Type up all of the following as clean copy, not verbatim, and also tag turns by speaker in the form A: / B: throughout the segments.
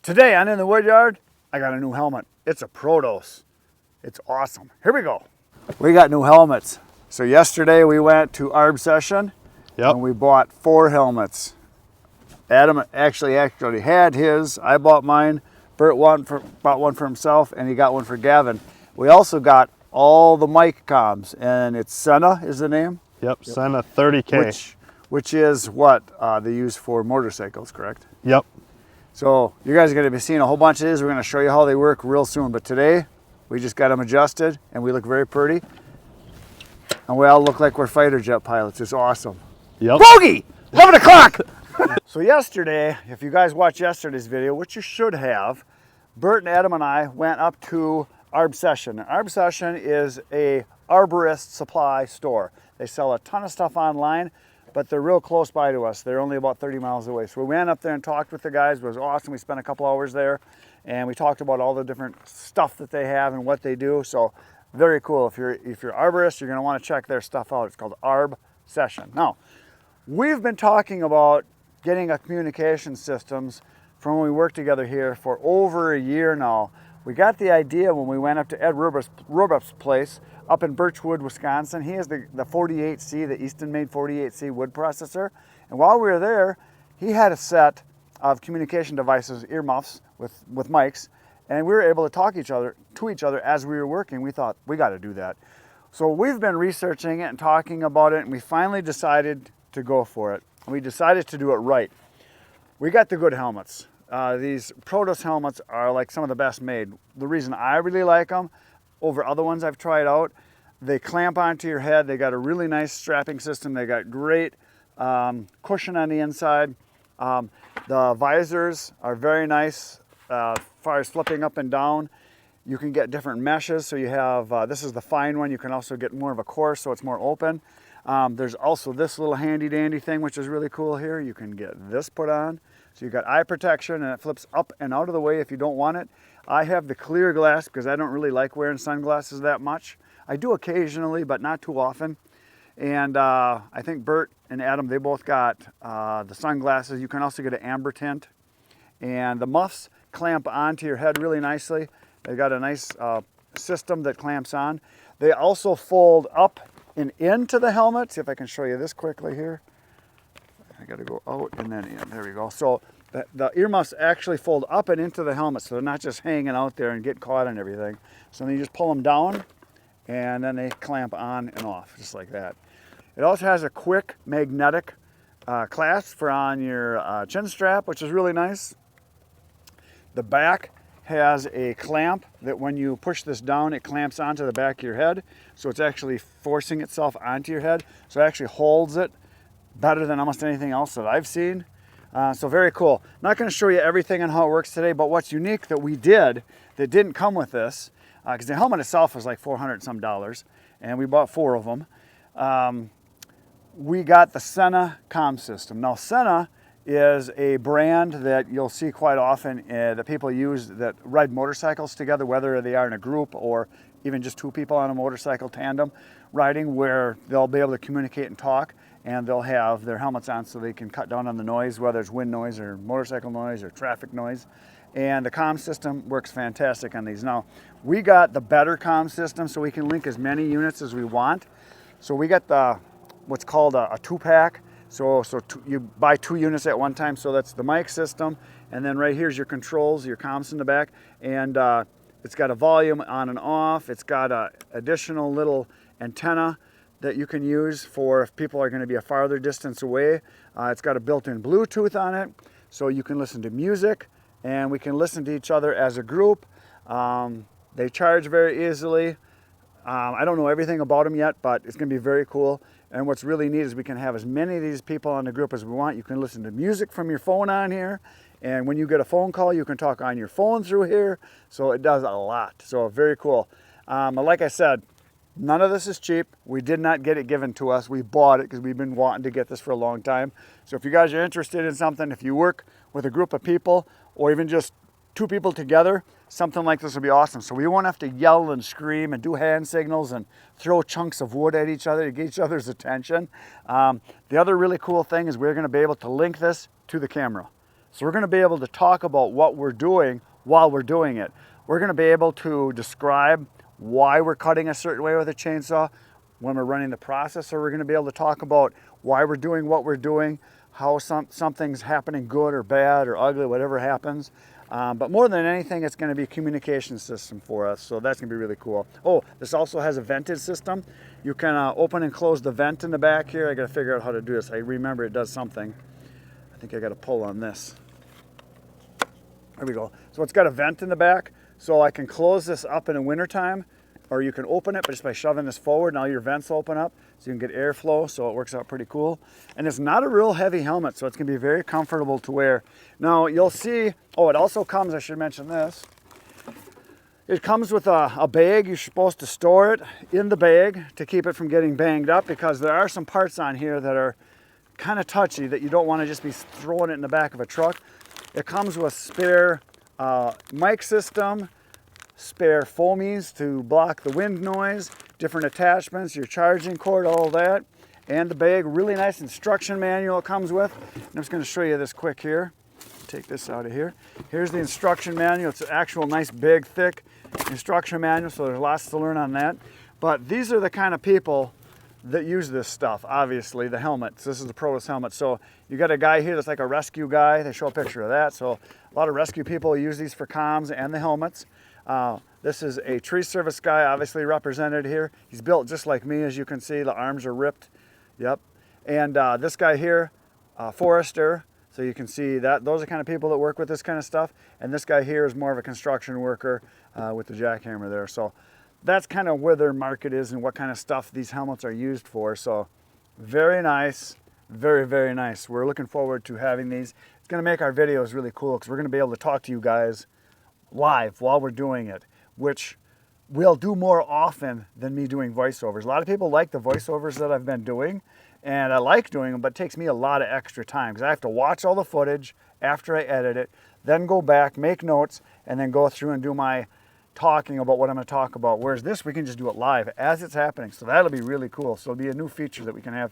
A: Today on In the Woodyard, I got a new helmet. It's a PROTOS. It's awesome. Here we go. We got new helmets. So yesterday we went to ARB session and we bought 4 helmets. Adam actually had his. I bought mine. Bert bought one for himself, and he got one for Gavin. We also got all the mic comms, and it's Senna is the name?
B: Yep, Senna 30K.
A: Which is what they use for motorcycles, correct?
B: Yep.
A: So you guys are going to be seeing a whole bunch of these. We're going to show you how they work real soon. But today, we just got them adjusted, and we look very pretty. And we all look like we're fighter jet pilots. It's awesome.
B: Yep.
A: Bogey! 11 o'clock! So yesterday, if you guys watched yesterday's video, which you should have, Bert and Adam and I went up to ARB Session. ARB Session is a arborist supply store. They sell a ton of stuff online, but they're real close by to us. They're only about 30 miles away. So we went up there and talked with the guys. It was awesome. We spent a couple hours there, and we talked about all the different stuff that they have and what they do. So very cool. If you're arborist, you're going to want to check their stuff out. It's called ARB Session. Now, we've been talking about getting a communication systems from when we worked together here for over a year now. We got the idea when we went up to Ed Rubup's place up in Birchwood, Wisconsin. He has the 48C, the Easton-made 48C wood processor. And while we were there, he had a set of communication devices, earmuffs with mics, and we were able to talk to each other as we were working. We thought, we got to do that. So we've been researching it and talking about it, and we finally decided to go for it. We decided to do it right. We got the good helmets. These PROTOS helmets are like some of the best made. The reason I really like them over other ones I've tried out, they clamp onto your head. They got a really nice strapping system. They got great cushion on the inside. The visors are very nice as far as flipping up and down. You can get different meshes. So you have, this is the fine one. You can also get more of a coarse, so it's more open. There's also this little handy dandy thing, which is really cool here. You can get this put on. So you've got eye protection, and it flips up and out of the way if you don't want it. I have the clear glass because I don't really like wearing sunglasses that much. I do occasionally, but not too often. And I think Bert and Adam, they both got the sunglasses. You can also get an amber tint. And the muffs clamp onto your head really nicely. They got a nice system that clamps on. They also fold up and into the helmet. See if I can show you this quickly here. I got to go out and then in. There we go. So the earmuffs actually fold up and into the helmet, so they're not just hanging out there and get caught and everything. So then you just pull them down, and then they clamp on and off, just like that. It also has a quick magnetic clasp for on your chin strap, which is really nice. The back has a clamp that when you push this down, it clamps onto the back of your head. So it's actually forcing itself onto your head. So it actually holds it better than almost anything else that I've seen. So very cool. Not going to show you everything on how it works today, but what's unique that we did that didn't come with this, because the helmet itself was like $400 some, and we bought 4 of them. We got the Senna comm system. Now Senna is a brand that you'll see quite often that people use that ride motorcycles together, whether they are in a group or even just 2 people on a motorcycle tandem riding, where they'll be able to communicate and talk, and they'll have their helmets on so they can cut down on the noise, whether it's wind noise or motorcycle noise or traffic noise. And the comm system works fantastic on these. Now, we got the better comm system so we can link as many units as we want. So we got the what's called a 2-pack. So you buy 2 units at one time. So that's the mic system, and then right here's your controls, your comms in the back, and it's got a volume on and off. It's got a additional little antenna that you can use for if people are going to be a farther distance away. It's got a built-in Bluetooth on it, so you can listen to music, and we can listen to each other as a group. They charge very easily. I don't know everything about them yet, but it's going to be very cool. And what's really neat is we can have as many of these people on the group as we want. You can listen to music from your phone on here, and when you get a phone call, you can talk on your phone through here. So it does a lot. So very cool. Like I said, none of this is cheap. We did not get it given to us. We bought it because we've been wanting to get this for a long time. So if you guys are interested in something, if you work with a group of people or even just 2 people together, something like this would be awesome. So we won't have to yell and scream and do hand signals and throw chunks of wood at each other to get each other's attention. The other really cool thing is we're going to be able to link this to the camera. So we're going to be able to talk about what we're doing while we're doing it. We're going to be able to describe why we're cutting a certain way with a chainsaw when we're running the process, or we're going to be able to talk about why we're doing what we're doing, how something's happening good or bad or ugly, whatever happens. But more than anything, it's going to be a communication system for us, so that's going to be really cool. Oh, this also has a vented system. You can open and close the vent in the back here. I got to figure out how to do this. I remember it does something. I think I got to pull on this. There we go. So it's got a vent in the back, so I can close this up in the wintertime, or you can open it just by shoving this forward, and all your vents open up, so you can get airflow, so it works out pretty cool. And it's not a real heavy helmet, so it's going to be very comfortable to wear. Now, you'll see, oh, it also comes, I should mention this, it comes with a bag. You're supposed to store it in the bag to keep it from getting banged up, because there are some parts on here that are kind of touchy that you don't want to just be throwing it in the back of a truck. It comes with spare mic system, spare foamies to block the wind noise, different attachments, your charging cord, all that, and the bag. Really nice instruction manual it comes with. I'm just going to show you this quick here. Take this out of here. Here's the instruction manual. It's an actual nice big thick instruction manual, so there's lots to learn on that. But these are the kind of people that use this stuff, obviously, the helmets. This is the PROTOS helmet. So you got a guy here that's like a rescue guy. They show a picture of that. So a lot of rescue people use these for comms and the helmets. This is a tree service guy, obviously represented here. He's built just like me, as you can see. The arms are ripped. Yep. And this guy here, forester. So you can see that those are the kind of people that work with this kind of stuff. And this guy here is more of a construction worker with the jackhammer there. So that's kind of where their market is and what kind of stuff these helmets are used for. So very nice, very, very nice. We're looking forward to having these. It's going to make our videos really cool because we're going to be able to talk to you guys live while we're doing it, which we'll do more often than me doing voiceovers. A lot of people like the voiceovers that I've been doing, and I like doing them, but it takes me a lot of extra time because I have to watch all the footage after I edit it, then go back, make notes, and then go through and do my talking about what I'm going to talk about. Whereas this, we can just do it live as it's happening. So that'll be really cool. So it'll be a new feature that we can have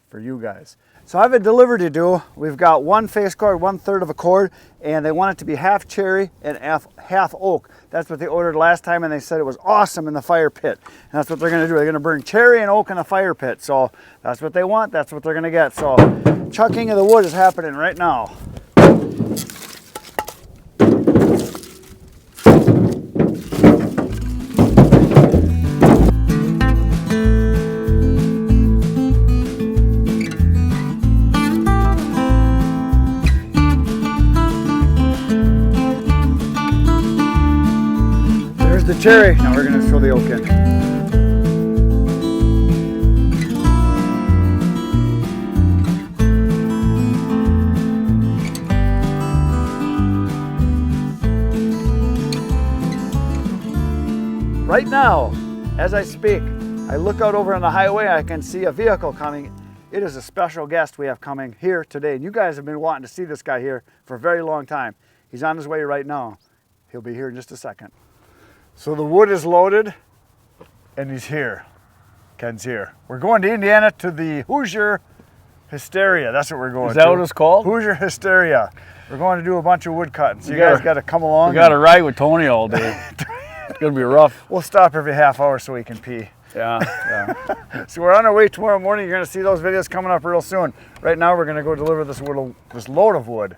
A: for you guys. So I have a delivery to do. We've got one face cord, 1/3 of a cord, and they want it to be half cherry and half oak. That's what they ordered last time, and they said it was awesome in the fire pit. And that's what they're going to do. They're going to burn cherry and oak in the fire pit. So that's what they want. That's what they're going to get. So chucking of the wood is happening right now. The cherry. Now we're going to throw the oak in. Right now, as I speak, I look out over on the highway. I can see a vehicle coming. It is a special guest we have coming here today. And you guys have been wanting to see this guy here for a very long time. He's on his way right now. He'll be here in just a second. So the wood is loaded, and he's here. Ken's here. We're going to Indiana to the Hoosier Hysteria. That's what we're going to.
C: Is that what it's called?
A: Hoosier Hysteria. We're going to do a bunch of wood cutting. So you guys got to come along.
C: We got to ride with Tony all day. It's going to be rough.
A: We'll stop every half hour so we can pee.
C: Yeah.
A: So we're on our way tomorrow morning. You're going to see those videos coming up real soon. Right now we're going to go deliver this load of wood.